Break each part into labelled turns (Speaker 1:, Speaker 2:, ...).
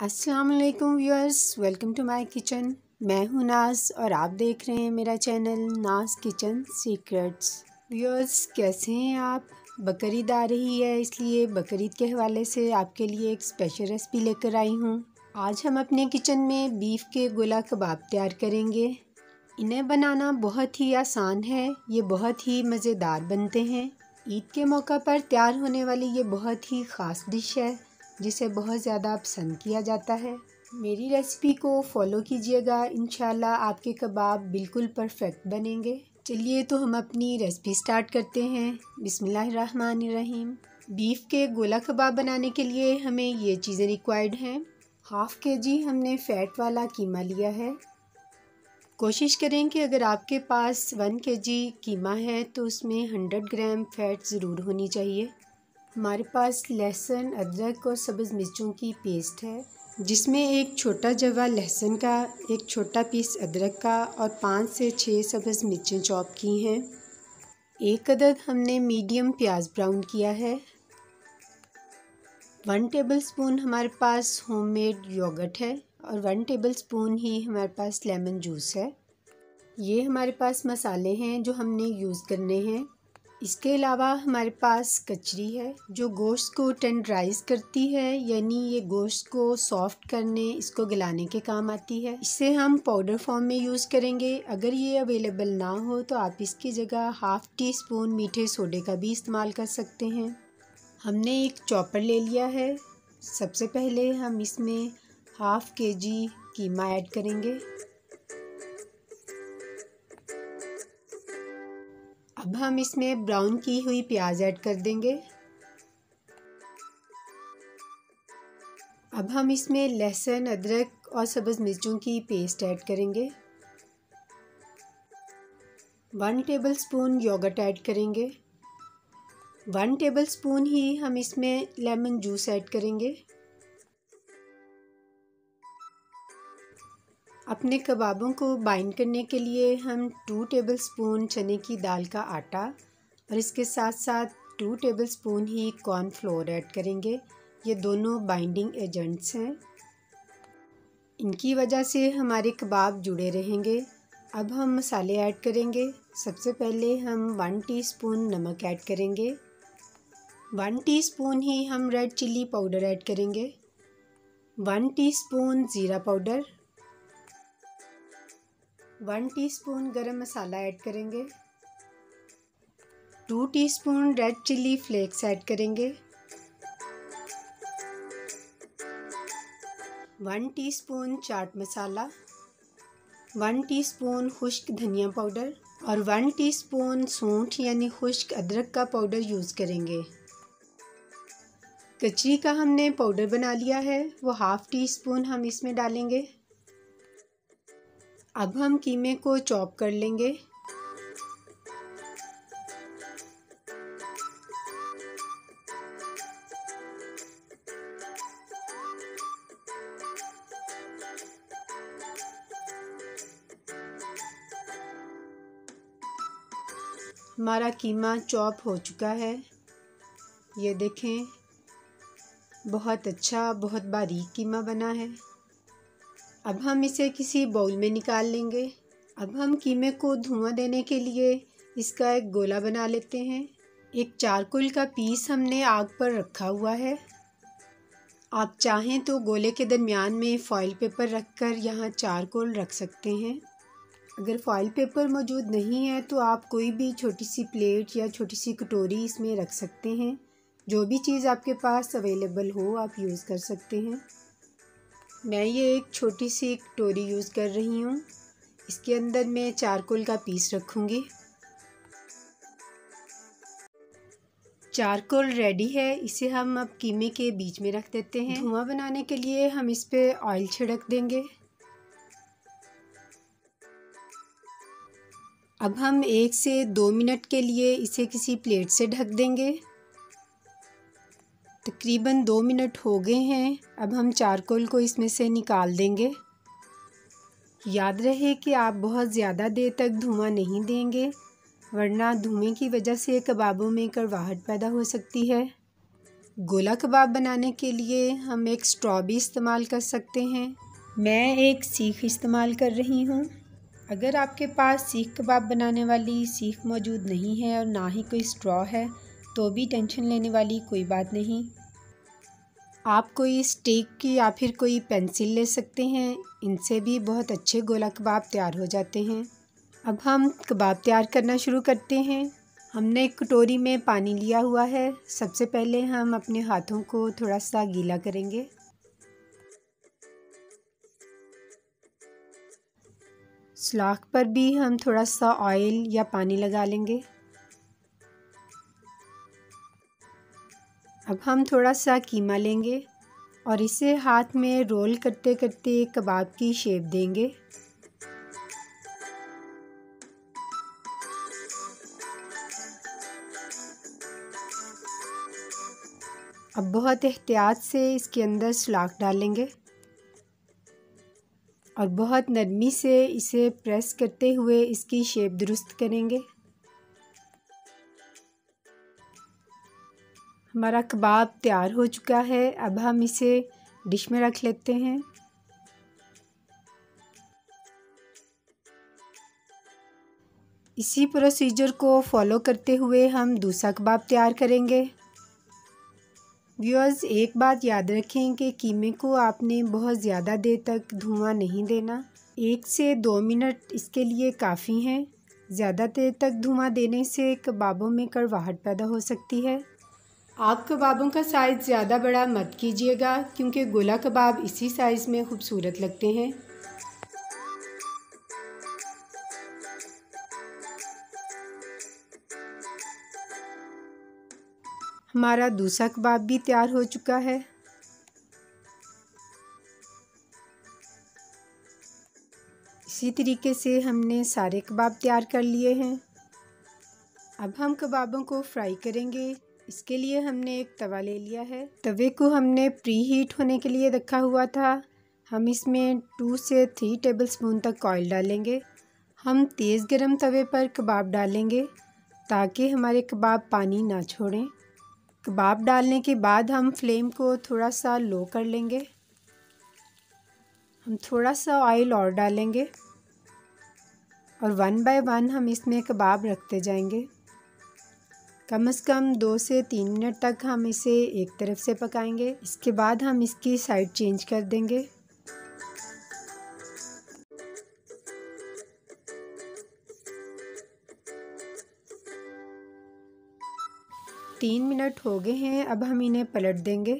Speaker 1: अस्सलाम वालेकुम viewers, welcome to my kitchen. मैं हूं नाज और आप देख रहे हैं मेरा चैनल नाज किचन सीक्रेट्स। व्यूअर्स, कैसे हैं आप? बकरीद आ रही है, इसलिए बकरीद के हवाले से आपके लिए एक स्पेशल रेसिपी लेकर आई हूं। आज हम अपने किचन में बीफ के गोला कबाब तैयार करेंगे। इन्हें बनाना बहुत ही आसान है, ये बहुत ही मज़ेदार बनते हैं। ईद के मौका पर तैयार होने वाली ये बहुत ही ख़ास डिश है जिसे बहुत ज़्यादा पसंद किया जाता है। मेरी रेसिपी को फॉलो कीजिएगा, इंशाल्लाह आपके कबाब बिल्कुल परफेक्ट बनेंगे। चलिए तो हम अपनी रेसिपी स्टार्ट करते हैं। बिस्मिल्लाहिर्रहमानिर्रहीम। बीफ के गोला कबाब बनाने के लिए हमें ये चीज़ें रिक्वायर्ड हैं। 1/2 kg हमने फ़ैट वाला कीमा लिया है। कोशिश करें कि अगर आपके पास 1 kg कीमा है तो उसमें 100 ग्राम फ़ैट ज़रूर होनी चाहिए। हमारे पास लहसुन, अदरक और सब्ज़ मिर्चों की पेस्ट है, जिसमें एक छोटा जवा लहसुन का, एक छोटा पीस अदरक का और 5 से 6 सब्ज़ मिर्चें चॉप की हैं। 1 अदद हमने मीडियम प्याज ब्राउन किया है। 1 टेबलस्पून हमारे पास होममेड योगर्ट है और 1 टेबलस्पून ही हमारे पास लेमन जूस है। ये हमारे पास मसाले हैं जो हमने यूज़ करने हैं। इसके अलावा हमारे पास कचरी है जो गोश्त को टेंडराइज़ करती है, यानी ये गोश्त को सॉफ्ट करने, इसको गलाने के काम आती है। इसे हम पाउडर फॉर्म में यूज़ करेंगे। अगर ये अवेलेबल ना हो तो आप इसकी जगह 1/2 टीस्पून मीठे सोडे का भी इस्तेमाल कर सकते हैं। हमने एक चॉपर ले लिया है। सबसे पहले हम इसमें 1/2 kg कीमा ऐड करेंगे। अब हम इसमें ब्राउन की हुई प्याज ऐड कर देंगे। अब हम इसमें लहसुन, अदरक और सब्ज़ मिर्चों की पेस्ट ऐड करेंगे। 1 टेबलस्पून योगर्ट ऐड करेंगे। 1 टेबलस्पून ही हम इसमें लेमन जूस ऐड करेंगे। अपने कबाबों को बाइंड करने के लिए हम 2 टेबलस्पून चने की दाल का आटा और इसके साथ साथ 2 टेबलस्पून ही कॉर्नफ्लोर ऐड करेंगे। ये दोनों बाइंडिंग एजेंट्स हैं, इनकी वजह से हमारे कबाब जुड़े रहेंगे। अब हम मसाले ऐड करेंगे। सबसे पहले हम 1 टीस्पून नमक ऐड करेंगे। 1 टीस्पून ही हम रेड चिल्ली पाउडर ऐड करेंगे। 1 टीस्पून ज़ीरा पाउडर, 1 टीस्पून गरम मसाला ऐड करेंगे। 2 teaspoon red chilli flakes add करेंगे। 1 टीस्पून चाट मसाला, 1 टीस्पून खुश्क धनिया पाउडर और 1 टीस्पून सूंठ यानी खुश्क अदरक का पाउडर यूज़ करेंगे। कचरी का हमने पाउडर बना लिया है, वो 1/2 टीस्पून हम इसमें डालेंगे। अब हम कीमे को चॉप कर लेंगे। हमारा कीमा चॉप हो चुका है, ये देखें, बहुत अच्छा, बहुत बारीक कीमा बना है। अब हम इसे किसी बाउल में निकाल लेंगे। अब हम कीमे को धुआं देने के लिए इसका एक गोला बना लेते हैं। एक चारकोल का पीस हमने आग पर रखा हुआ है। आप चाहें तो गोले के दरमियान में फॉइल पेपर रखकर यहाँ चारकोल रख सकते हैं। अगर फॉइल पेपर मौजूद नहीं है तो आप कोई भी छोटी सी प्लेट या छोटी सी कटोरी इसमें रख सकते हैं। जो भी चीज़ आपके पास अवेलेबल हो आप यूज़ कर सकते हैं। मैं ये एक छोटी सी कटोरी यूज़ कर रही हूँ। इसके अंदर मैं चारकोल का पीस रखूँगी। चारकोल रेडी है, इसे हम अब कीमे के बीच में रख देते हैं। धुआं बनाने के लिए हम इस पे ऑयल छिड़क देंगे। अब हम 1 से 2 मिनट के लिए इसे किसी प्लेट से ढक देंगे। तकरीबन 2 मिनट हो गए हैं। अब हम चारकोल को इसमें से निकाल देंगे। याद रहे कि आप बहुत ज़्यादा देर तक धुआं नहीं देंगे, वरना धुएं की वजह से कबाबों में कड़वाहट पैदा हो सकती है। गोला कबाब बनाने के लिए हम एक स्ट्रॉ भी इस्तेमाल कर सकते हैं। मैं एक सीख इस्तेमाल कर रही हूँ। अगर आपके पास सीख कबाब बनाने वाली सीख मौजूद नहीं है और ना ही कोई स्ट्रॉ है तो भी टेंशन लेने वाली कोई बात नहीं। आप कोई स्टिक की या फिर कोई पेंसिल ले सकते हैं, इनसे भी बहुत अच्छे गोला कबाब तैयार हो जाते हैं। अब हम कबाब तैयार करना शुरू करते हैं। हमने एक कटोरी में पानी लिया हुआ है। सबसे पहले हम अपने हाथों को थोड़ा सा गीला करेंगे। सुलाख पर भी हम थोड़ा सा ऑयल या पानी लगा लेंगे। अब हम थोड़ा सा कीमा लेंगे और इसे हाथ में रोल करते करते कबाब की शेप देंगे। अब बहुत एहतियात से इसके अंदर सुलाख डालेंगे और बहुत नरमी से इसे प्रेस करते हुए इसकी शेप दुरुस्त करेंगे। हमारा कबाब तैयार हो चुका है। अब हम इसे डिश में रख लेते हैं। इसी प्रोसीजर को फॉलो करते हुए हम दूसरा कबाब तैयार करेंगे। व्यूअर्स, एक बात याद रखें कि कीमे को आपने बहुत ज़्यादा देर तक धुआं नहीं देना। 1 से 2 मिनट इसके लिए काफ़ी हैं। ज़्यादा देर तक धुआं देने से कबाबों में कड़वाहट पैदा हो सकती है। आप कबाबों का साइज़ ज़्यादा बड़ा मत कीजिएगा क्योंकि गोला कबाब इसी साइज़ में खूबसूरत लगते हैं। हमारा दूसरा कबाब भी तैयार हो चुका है। इसी तरीके से हमने सारे कबाब तैयार कर लिए हैं। अब हम कबाबों को फ्राई करेंगे। इसके लिए हमने एक तवा ले लिया है। तवे को हमने प्री हीट होने के लिए रखा हुआ था। हम इसमें 2 से 3 टेबलस्पून तक ऑयल डालेंगे। हम तेज़ गरम तवे पर कबाब डालेंगे ताकि हमारे कबाब पानी ना छोड़ें। कबाब डालने के बाद हम फ्लेम को थोड़ा सा लो कर लेंगे। हम थोड़ा सा ऑयल और डालेंगे और 1 बाय 1 हम इसमें कबाब रखते जाएंगे। कम से कम 2 से 3 मिनट तक हम इसे एक तरफ से पकाएंगे। इसके बाद हम इसकी साइड चेंज कर देंगे। तीन मिनट हो गए हैं। अब हम इन्हें पलट देंगे।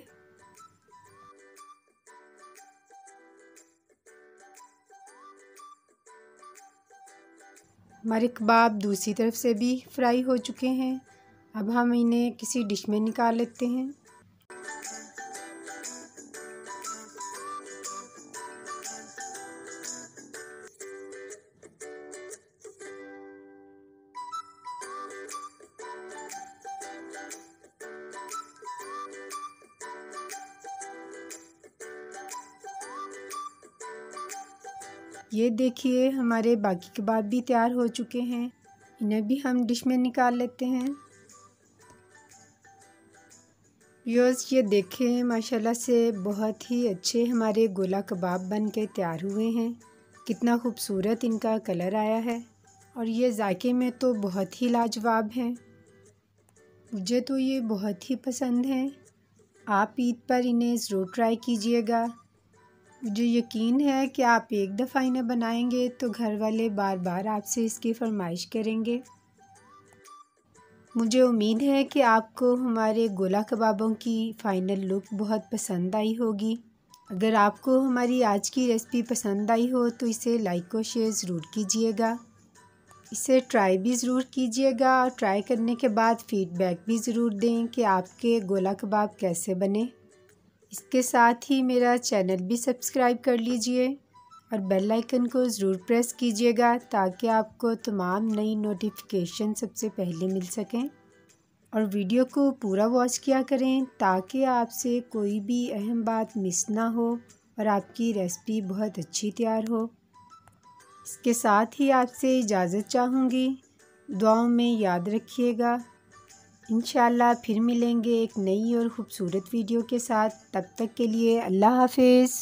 Speaker 1: हमारे कबाब दूसरी तरफ से भी फ्राई हो चुके हैं। अब हम इन्हें किसी डिश में निकाल लेते हैं। ये देखिए, हमारे बाकी कबाब भी तैयार हो चुके हैं। इन्हें भी हम डिश में निकाल लेते हैं। व्यूअर्स, ये देखें, माशाल्लाह से बहुत ही अच्छे हमारे गोला कबाब बन के तैयार हुए हैं। कितना खूबसूरत इनका कलर आया है और ये जायके में तो बहुत ही लाजवाब हैं। मुझे तो ये बहुत ही पसंद हैं। आप ईद पर इन्हें ज़रूर ट्राई कीजिएगा। मुझे यकीन है कि आप एक दफ़ा इन्हें बनाएंगे तो घर वाले बार बार आपसे इसकी फरमाइश करेंगे। मुझे उम्मीद है कि आपको हमारे गोला कबाबों की फ़ाइनल लुक बहुत पसंद आई होगी। अगर आपको हमारी आज की रेसिपी पसंद आई हो तो इसे लाइक और शेयर ज़रूर कीजिएगा। इसे ट्राई भी ज़रूर कीजिएगा और ट्राई करने के बाद फ़ीडबैक भी ज़रूर दें कि आपके गोला कबाब कैसे बने। इसके साथ ही मेरा चैनल भी सब्सक्राइब कर लीजिए और बेल आइकन को ज़रूर प्रेस कीजिएगा ताकि आपको तमाम नई नोटिफिकेशन सबसे पहले मिल सकें। और वीडियो को पूरा वॉच किया करें ताकि आपसे कोई भी अहम बात मिस ना हो और आपकी रेसिपी बहुत अच्छी तैयार हो। इसके साथ ही आपसे इजाज़त चाहूँगी। दुआओं में याद रखिएगा। इंशाल्लाह फिर मिलेंगे एक नई और ख़ूबसूरत वीडियो के साथ। तब तक के लिए अल्लाह हाफ़िज़।